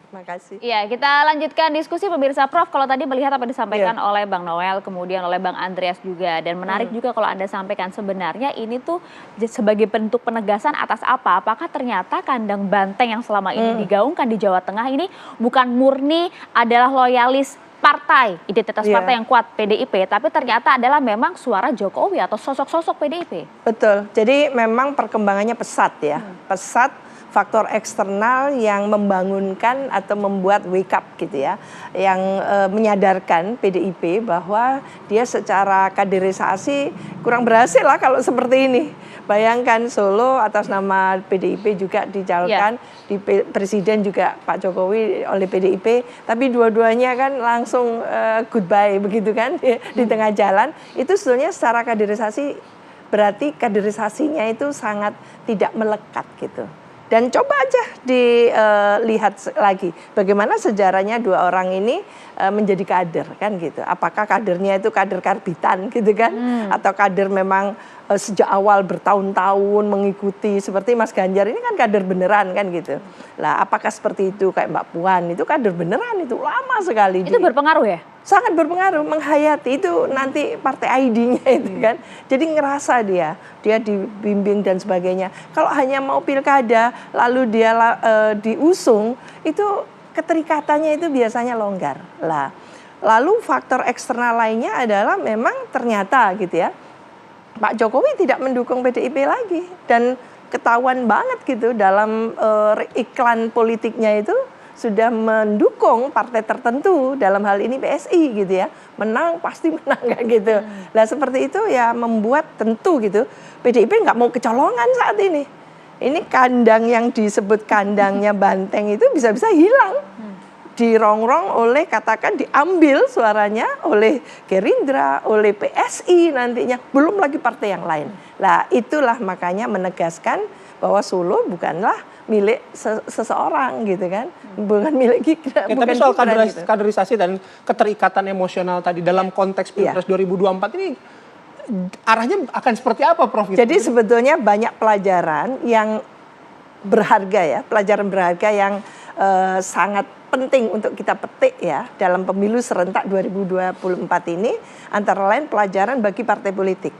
Makasih. Iya, kita lanjutkan diskusi pemirsa. Prof, kalau tadi melihat apa Iya. disampaikan oleh Bang Noel, kemudian oleh Bang Andreas juga, dan menarik Hmm. juga kalau Anda sampaikan sebenarnya ini tuh sebagai bentuk penegasan atas apa? Apakah ternyata kandang banteng yang selama ini digaungkan di Jawa Tengah ini bukan murni adalah loyalis partai, identitas Iya. partai yang kuat PDIP, tapi ternyata adalah memang suara Jokowi atau sosok-sosok PDIP? Betul. Jadi memang perkembangannya pesat ya. Pesat, faktor eksternal yang membangunkan atau membuat wake up gitu ya. Yang menyadarkan PDIP bahwa dia secara kaderisasi kurang berhasil lah kalau seperti ini. Bayangkan Solo atas nama PDIP juga dicalonkan, di presiden juga Pak Jokowi oleh PDIP, tapi dua-duanya kan langsung goodbye begitu kan di tengah jalan. Itu sebetulnya secara kaderisasi berarti kaderisasinya itu sangat tidak melekat gitu. Dan coba aja dilihat lagi bagaimana sejarahnya dua orang ini menjadi kader kan gitu. Apakah kadernya itu kader karbitan gitu kan, atau kader memang sejak awal bertahun-tahun mengikuti seperti Mas Ganjar ini kan kader beneran kan gitu. Lah apakah seperti itu kayak Mbak Puan itu kader beneran itu lama sekali. Itu berpengaruh ya? Sangat berpengaruh, menghayati itu nanti partai ID-nya itu kan. Jadi ngerasa dia dibimbing dan sebagainya. Kalau hanya mau pilkada lalu dia diusung, itu keterikatannya itu biasanya longgar. Lah, lalu faktor eksternal lainnya adalah memang ternyata gitu ya, Pak Jokowi tidak mendukung PDIP lagi dan ketahuan banget gitu dalam iklan politiknya itu sudah mendukung partai tertentu, dalam hal ini PSI gitu ya, menang pasti menang kayak gitu. Nah seperti itu ya membuat tentu gitu PDIP nggak mau kecolongan saat ini. Ini kandang yang disebut kandangnya banteng itu bisa-bisa hilang, dirongrong oleh katakan diambil suaranya oleh Gerindra, oleh PSI nantinya, belum lagi partai yang lain. Nah itulah makanya menegaskan bahwa Solo bukanlah milik seseorang gitu kan, bukan milik Gibran. Oke, tapi soal kaderisasi dan keterikatan emosional tadi dalam konteks Pilpres 2024 ini arahnya akan seperti apa, Prof? Jadi sebetulnya banyak pelajaran yang berharga ya, pelajaran berharga yang sangat penting untuk kita petik ya dalam pemilu serentak 2024 ini, antara lain pelajaran bagi partai politik.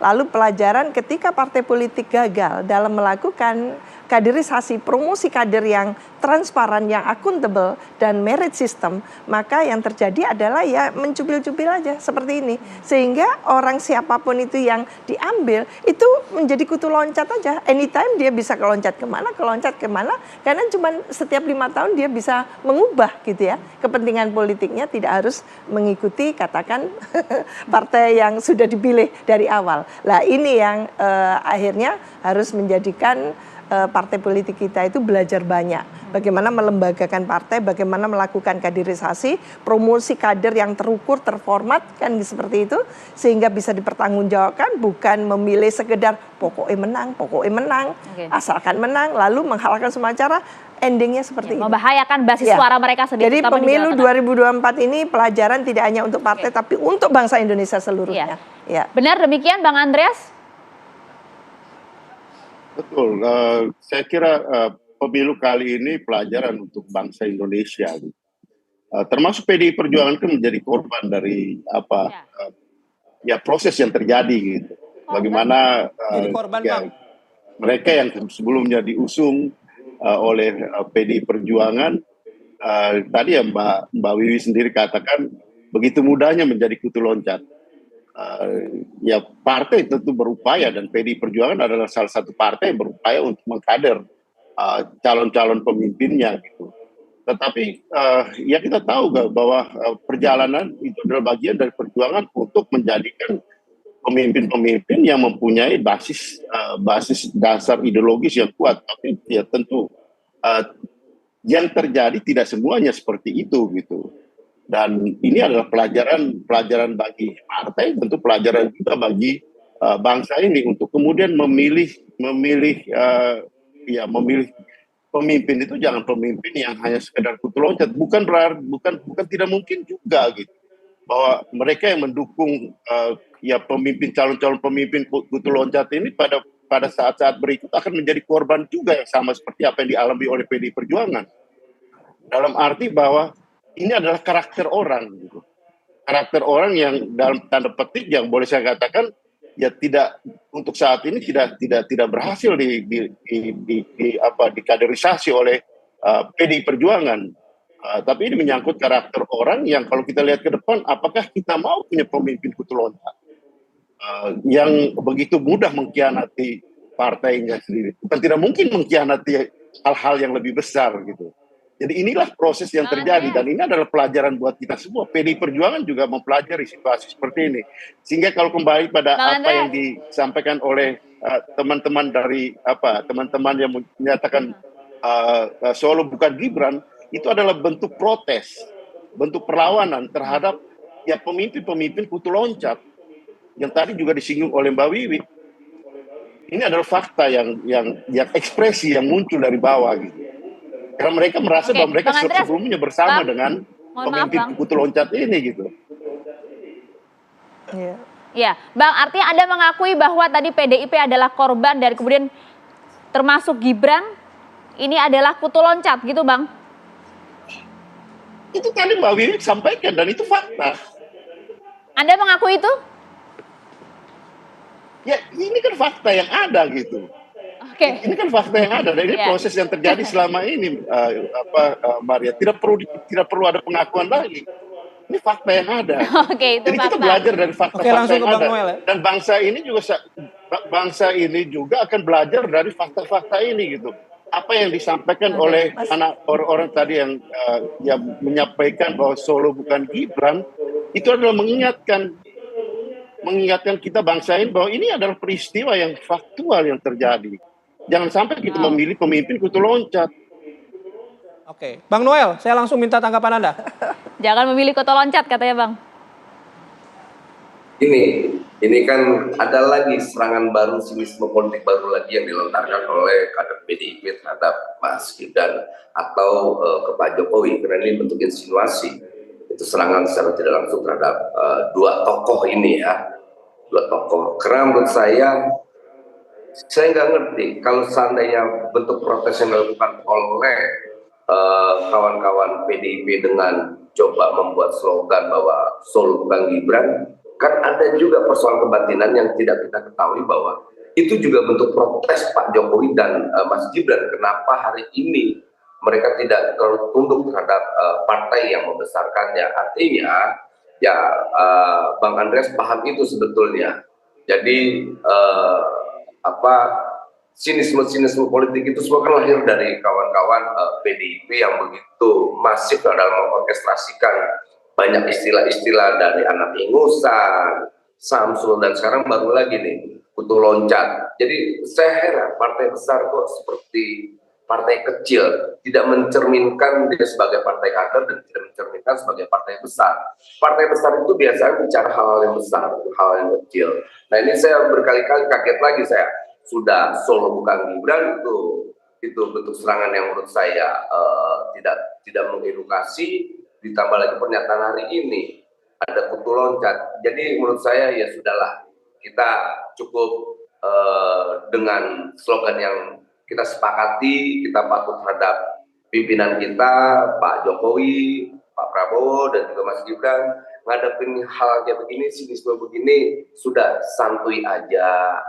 Lalu pelajaran ketika partai politik gagal dalam melakukan kaderisasi, promosi kader yang transparan, yang akuntabel dan merit system, maka yang terjadi adalah ya mencupil-cupil aja seperti ini. Sehingga orang siapapun itu yang diambil itu menjadi kutu loncat aja. Anytime dia bisa keloncat kemana, karena cuma setiap 5 tahun dia bisa mengubah gitu ya. Kepentingan politiknya tidak harus mengikuti katakan partai yang sudah dipilih dari awal. Lah ini yang akhirnya harus menjadikan partai politik kita itu belajar banyak. Bagaimana melembagakan partai, bagaimana melakukan kaderisasi, promosi kader yang terukur, terformat, kan seperti itu. Sehingga bisa dipertanggungjawabkan, bukan memilih sekedar pokoknya menang, asalkan menang, lalu menghalalkan semua cara, endingnya seperti ini. Membahayakan basis suara mereka sendiri. Jadi pemilu 2024 ini pelajaran tidak hanya untuk partai, tapi untuk bangsa Indonesia seluruhnya. Ya. Benar demikian Bang Andreas? Betul, saya kira pemilu kali ini pelajaran untuk bangsa Indonesia. Termasuk PDI Perjuangan kan menjadi korban dari proses yang terjadi gitu. Bagaimana mereka yang sebelumnya diusung oleh PDI Perjuangan, tadi ya Mbak Wiwi sendiri katakan begitu mudahnya menjadi kutu loncat. Ya partai tentu berupaya dan PDI Perjuangan adalah salah satu partai yang berupaya untuk mengkader calon-calon pemimpinnya gitu. Tetapi ya kita tahu bahwa perjalanan itu adalah bagian dari perjuangan untuk menjadikan pemimpin-pemimpin yang mempunyai basis dasar ideologis yang kuat. Tapi ya tentu yang terjadi tidak semuanya seperti itu gitu. Dan ini adalah pelajaran bagi partai, tentu pelajaran juga bagi bangsa ini untuk kemudian memilih pemimpin itu jangan pemimpin yang hanya sekedar kutu loncat. Bukan tidak mungkin juga gitu bahwa mereka yang mendukung calon-calon pemimpin kutu loncat ini pada saat-saat berikut akan menjadi korban juga yang sama seperti apa yang dialami oleh PDI Perjuangan. Dalam arti bahwa ini adalah karakter orang, gitu. Karakter orang yang dalam tanda petik yang boleh saya katakan ya tidak untuk saat ini tidak berhasil dikaderisasi oleh PDI Perjuangan. Tapi ini menyangkut karakter orang yang kalau kita lihat ke depan, apakah kita mau punya pemimpin kutu loncat yang begitu mudah mengkhianati partainya sendiri. Bukan tidak mungkin mengkhianati hal-hal yang lebih besar gitu. Jadi inilah proses yang terjadi dan ini adalah pelajaran buat kita semua. PDI Perjuangan juga mempelajari situasi seperti ini. Sehingga kalau kembali pada apa yang disampaikan oleh teman-teman dari teman-teman yang menyatakan Solo bukan Gibran, itu adalah bentuk protes, bentuk perlawanan terhadap ya pemimpin-pemimpin kutu loncat yang tadi juga disinggung oleh Mbak Wiwi. Ini adalah fakta yang ekspresi yang muncul dari bawah gitu. Karena mereka merasa bahwa mereka sebelumnya bersama dengan pemimpin kutu loncat ini gitu. Ya, Bang, artinya Anda mengakui bahwa tadi PDIP adalah korban dari kemudian termasuk Gibran, ini adalah kutu loncat gitu, Bang? Itu tadi Mbak Wiwi sampaikan dan itu fakta. Anda mengakui itu? Ya, ini kan fakta yang ada gitu. Ini kan fakta yang ada dan ini proses yang terjadi selama ini, Maria. Tidak perlu ada pengakuan lagi. Ini fakta yang ada. Itu jadi fakta. kita belajar dari fakta-fakta yang ada. Noel, ya? Dan bangsa ini juga akan belajar dari fakta-fakta ini gitu. Apa yang disampaikan oleh orang tadi yang menyampaikan bahwa Solo bukan Gibran, itu adalah mengingatkan kita bangsa ini bahwa ini adalah peristiwa yang faktual yang terjadi. Jangan sampai kita memilih pemimpin kutu loncat. Oke, Bang Noel, saya langsung minta tanggapan Anda. Jangan memilih kutu loncat katanya, Bang. Ini kan ada lagi serangan baru, sinisme politik baru lagi yang dilontarkan oleh kader PDIP terhadap Mas Gibran atau ke Pak Jokowi, karena ini bentuk insinuasi. Itu serangan secara tidak langsung terhadap dua tokoh ini ya. Dua tokoh. Karena menurut saya nggak ngerti kalau seandainya bentuk protes yang dilakukan oleh kawan-kawan PDIP dengan coba membuat slogan bahwa Solo bukan Gibran, kan ada juga persoalan kebatinan yang tidak kita ketahui bahwa itu juga bentuk protes Pak Jokowi dan Mas Gibran. Kenapa hari ini mereka tidak terlalu tunduk terhadap partai yang membesarkannya? Artinya ya Bang Andreas paham itu sebetulnya. Jadi sinisme politik itu semua kan lahir dari kawan-kawan PDIP yang begitu masif dalam mengorkestrasikan banyak istilah-istilah dari anak ingusan, Samsul, dan sekarang baru lagi nih kutu loncat. Jadi saya heran partai besar kok seperti partai kecil, tidak mencerminkan dia sebagai partai kader dan tidak mencerminkan sebagai partai besar. Partai besar itu biasanya bicara hal-hal yang besar, hal yang kecil. Nah ini saya berkali-kali kaget lagi saya. Sudah Solo bukan Gibran, itu bentuk serangan yang menurut saya tidak mengedukasi. Ditambah lagi pernyataan hari ini ada kutu loncat. Jadi menurut saya ya sudahlah, kita cukup dengan slogan yang kita sepakati, kita patuh terhadap pimpinan kita, Pak Jokowi, Pak Prabowo, dan juga Mas Gibran. Ngadepin hal kayak begini, sinisme begini, sudah santuy aja,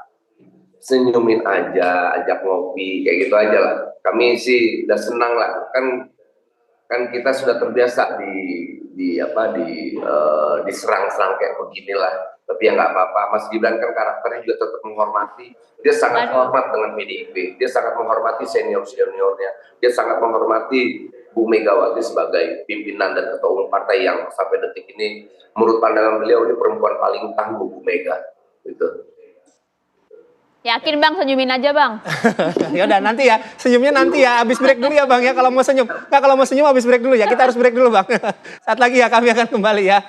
senyumin aja, ajak ngopi, kayak gitu aja lah. Kami sih udah senang lah, kan kita sudah terbiasa diserang-serang kayak beginilah. Tapi ya nggak apa-apa. Mas Gibran kan karakternya juga tetap menghormati. Dia sangat hormat dengan PDIP. Dia sangat menghormati senior-seniornya. Dia sangat menghormati Bu Megawati sebagai pimpinan dan ketua umum partai yang sampai detik ini menurut pandangan beliau ini perempuan paling tangguh, Bu Mega. Gitu. Yakin Bang, senyumin aja Bang. Ya udah nanti ya, senyumnya nanti ya, habis break dulu ya Bang ya kalau mau senyum. Kalau mau senyum habis break dulu ya, kita harus break dulu Bang. Saat lagi ya kami akan kembali ya.